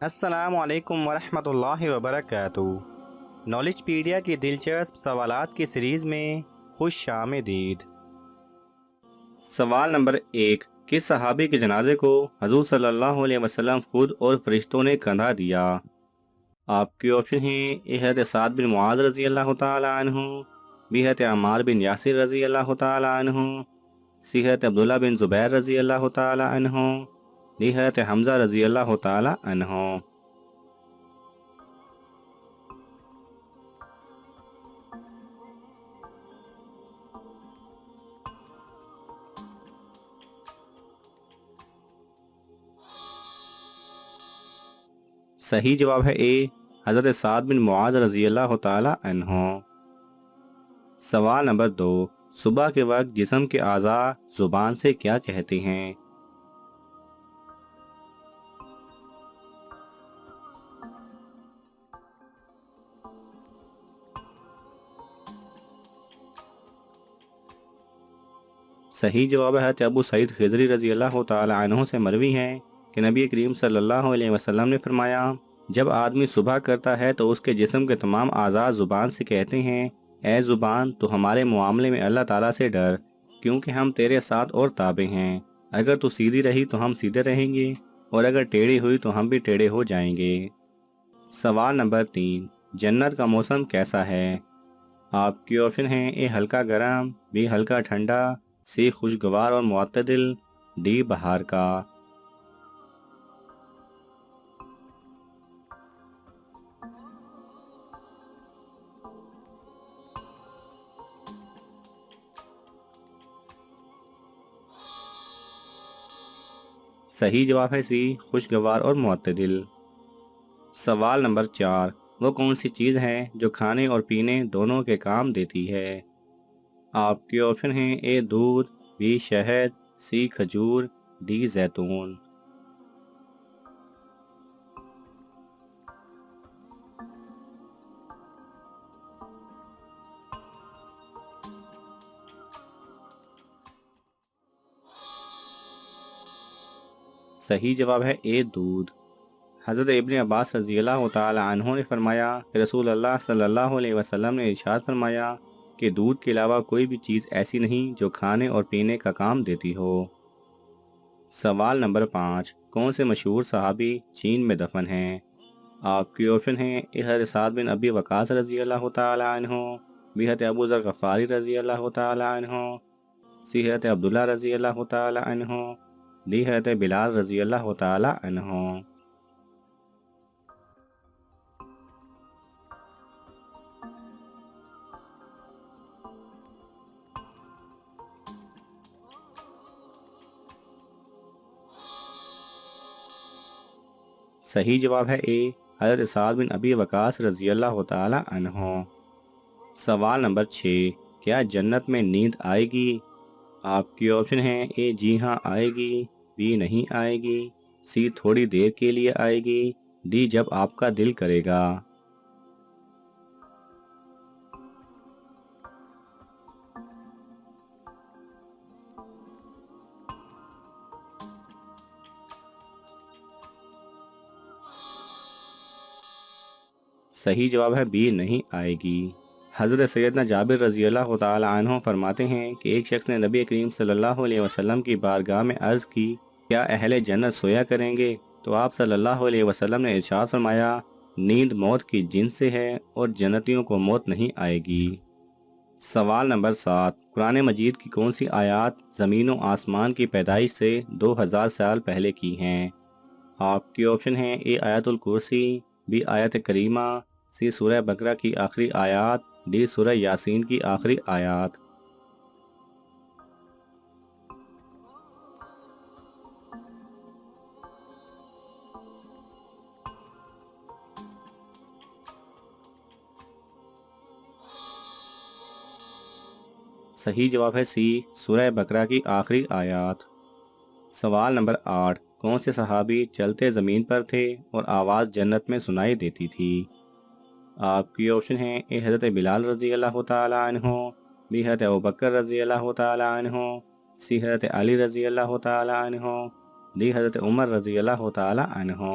السلام علیکم ورحمۃ اللہ وبرکاتہ۔ نالج پیڈیا کی دلچسپ سوالات کی سیریز میں خوش آمدید۔ سوال نمبر 1، کس صحابی کے جنازے کو حضور صلی اللہ علیہ وسلم خود اور فرشتوں نے کندھا دیا؟ آپ کے آپشن ہیں: اے حضرت سعد بن معاذ رضی اللہ تعالی عنہ، بی حضرت عمار بن یاسر رضی اللہ تعالی عنہ، سی حضرت عبداللہ بن زبیر رضی اللہ تعالی عنہ، دی حضرت حمزہ رضی اللہ تعالی عنہ۔ صحیح جواب ہے اے، حضرت سعد بن معاذ رضی اللہ تعالی عنہ۔ سوال نمبر 2، صبح کے وقت جسم کے اعضاء زبان سے کیا کہتے ہیں؟ صحیح جواب ہے حضرت ابو سعید خضری رضی اللہ تعالی عنہ سے مروی ہے کہ نبی کریم صلی اللہ علیہ وسلم نے فرمایا، جب آدمی صبح کرتا ہے تو اس کے جسم کے تمام اعضاء زبان سے کہتے ہیں، اے زبان تو ہمارے معاملے میں اللہ تعالیٰ سے ڈر، کیونکہ ہم تیرے ساتھ اور تابع ہیں۔ اگر تو سیدھی رہی تو ہم سیدھے رہیں گے، اور اگر ٹیڑھی ہوئی تو ہم بھی ٹیڑھے ہو جائیں گے۔ سوال نمبر 3، جنت کا موسم کیسا ہے؟ آپ کی آپشن ہیں: اے ہلکا گرم، بی ہلکا ٹھنڈا، سی خوشگوار اور معتدل، ڈی بہار کا۔ صحیح جواب ہے سی، خوشگوار اور معتدل۔ سوال نمبر 4، وہ کون سی چیز ہے جو کھانے اور پینے دونوں کے کام دیتی ہے؟ آپ کے آپشن ہیں: اے دودھ، بی شہد، سی کھجور، ڈی زیتون۔ صحیح جواب ہے اے دودھ۔ حضرت ابن عباس رضی اللہ تعالی عنہ نے فرمایا کہ رسول اللہ صلی اللہ علیہ وسلم نے ارشاد فرمایا کہ دودھ کے علاوہ کوئی بھی چیز ایسی نہیں جو کھانے اور پینے کا کام دیتی ہو۔ سوال نمبر 5، کون سے مشہور صحابی چین میں دفن ہیں؟ آپ کی آپشن ہیں: اے حضرت سعد بن ابی وقاص رضی اللہ تعالی عنہ، بی حضرت ابو ذر غفاری رضی اللہ تعالی عنہ، سی حضرت عبداللہ رضی اللہ تعالی عنہ، دی حضرت بلال رضی اللہ تعالی عنہ۔ صحیح جواب ہے اے، حضرت سعد بن ابی وقاص رضی اللہ تعالی عنہ۔ سوال نمبر 6، کیا جنت میں نیند آئے گی؟ آپ کی آپشن ہیں: اے جی ہاں آئے گی، بی نہیں آئے گی، سی تھوڑی دیر کے لیے آئے گی، ڈی جب آپ کا دل کرے گا۔ صحیح جواب ہے بی نہیں آئے گی۔ حضرت سیدنا جابر رضی اللہ تعالی عنہ فرماتے ہیں کہ ایک شخص نے نبی کریم صلی اللہ علیہ وسلم کی بارگاہ میں عرض کی، کیا اہل جنت سویا کریں گے؟ تو آپ صلی اللہ علیہ وسلم نے ارشاد فرمایا، نیند موت کی جنس سے ہے اور جنتیوں کو موت نہیں آئے گی۔ سوال نمبر 7، قرآن مجید کی کون سی آیات زمین و آسمان کی پیدائش سے 2000 سال پہلے کی ہیں؟ آپ کی آپشن ہیں: اے آیت الکرسی، بی آیت کریمہ، سی سورہ بقرہ کی آخری آیات، ڈی سورہ یاسین کی آخری آیات۔ صحیح جواب ہے سی، سورہ بقرہ کی آخری آیات۔ سوال نمبر 8، کون سے صحابی چلتے زمین پر تھے اور آواز جنت میں سنائی دیتی تھی؟ آپ کی آپشن ہیں: اے حضرت بلال رضی اللہ تعالی عنہ، بی حضرت ابوبکر رضی اللہ تعالی عنہ، سی حضرت علی رضی اللہ تعالی عنہ، دی حضرت عمر رضی اللہ تعالی عنہ۔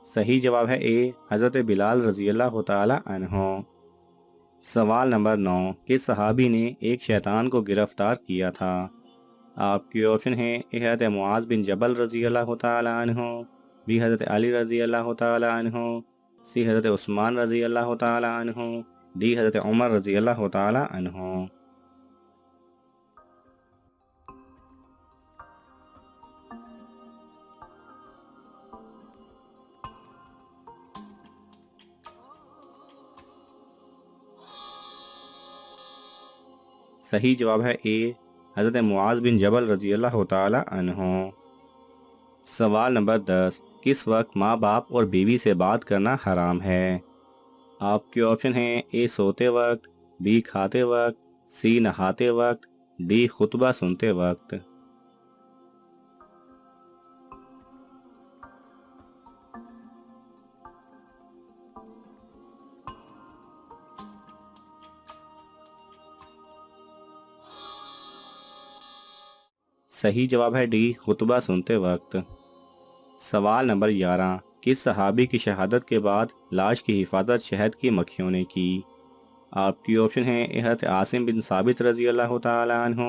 صحیح جواب ہے اے حضرت بلال رضی اللہ تعالی عنہ۔ سوال نمبر 9، کس صحابی نے ایک شیطان کو گرفتار کیا تھا؟ آپ کے آپشن ہیں اے حضرت معاذ بن جبل رضی اللہ تعالی عنہ، بی حضرت علی رضی اللہ تعالی عنہ، سی حضرت عثمان رضی اللہ تعالی عنہ، ڈی حضرت عمر رضی اللہ تعالی عنہ۔ صحیح جواب ہے اے حضرت معاذ بن جبل رضی اللہ تعالی عنہ۔ سوال نمبر 10، کس وقت ماں باپ اور بیوی سے بات کرنا حرام ہے؟ آپ کے آپشن ہیں اے سوتے وقت، بی کھاتے وقت، سی نہاتے وقت، ڈی خطبہ سنتے وقت۔ صحیح جواب ہے ڈی خطبہ سنتے وقت۔ سوال نمبر 11، کس صحابی کی شہادت کے بعد لاش کی حفاظت شہد کی مکھیوں نے کی؟ آپ کی آپشن ہیں اے حضرت عاصم بن ثابت رضی اللہ تعالی عنہ،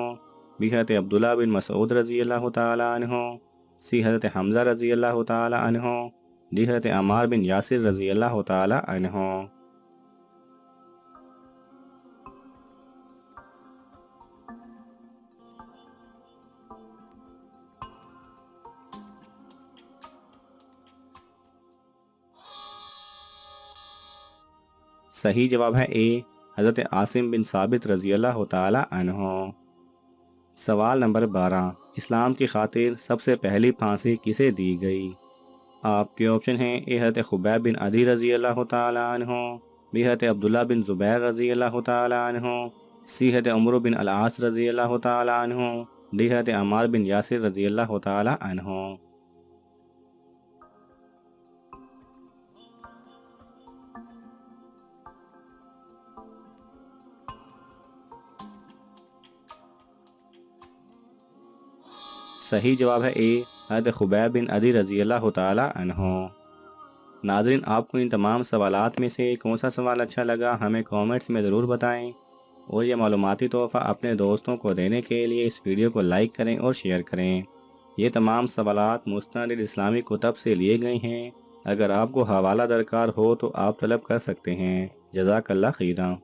بی حضرت عبداللہ بن مسعود رضی اللہ تعالی عنہ، سی حضرت حمزہ رضی اللہ تعالی عنہ، ڈی حضرت عمار بن یاسر رضی اللہ تعالی عنہ۔ صحیح جواب ہے اے حضرت عاصم بن ثابت رضی اللہ تعالی عنہ۔ سوال نمبر 12، اسلام کی خاطر سب سے پہلی پھانسی کسے دی گئی؟ آپ کے آپشن ہیں اے حضرت خبیب بن عدی رضی اللہ تعالی عنہ، بی حضرت عبداللہ بن زبیر رضی اللہ تعالی عنہ، سی حضرت عمرو بن العاص رضی اللہ تعالی عنہ، ڈی حضرت عمار بن یاسر رضی اللہ تعالی عنہ۔ صحیح جواب ہے اے حضرت خبیب بن عدی رضی اللہ تعالی عنہ۔ ناظرین، آپ کو ان تمام سوالات میں سے کون سا سوال اچھا لگا ہمیں کامنٹس میں ضرور بتائیں، اور یہ معلوماتی تحفہ اپنے دوستوں کو دینے کے لیے اس ویڈیو کو لائک کریں اور شیئر کریں۔ یہ تمام سوالات مستند اسلامی کتب سے لیے گئے ہیں، اگر آپ کو حوالہ درکار ہو تو آپ طلب کر سکتے ہیں۔ جزاک اللہ خیرہ۔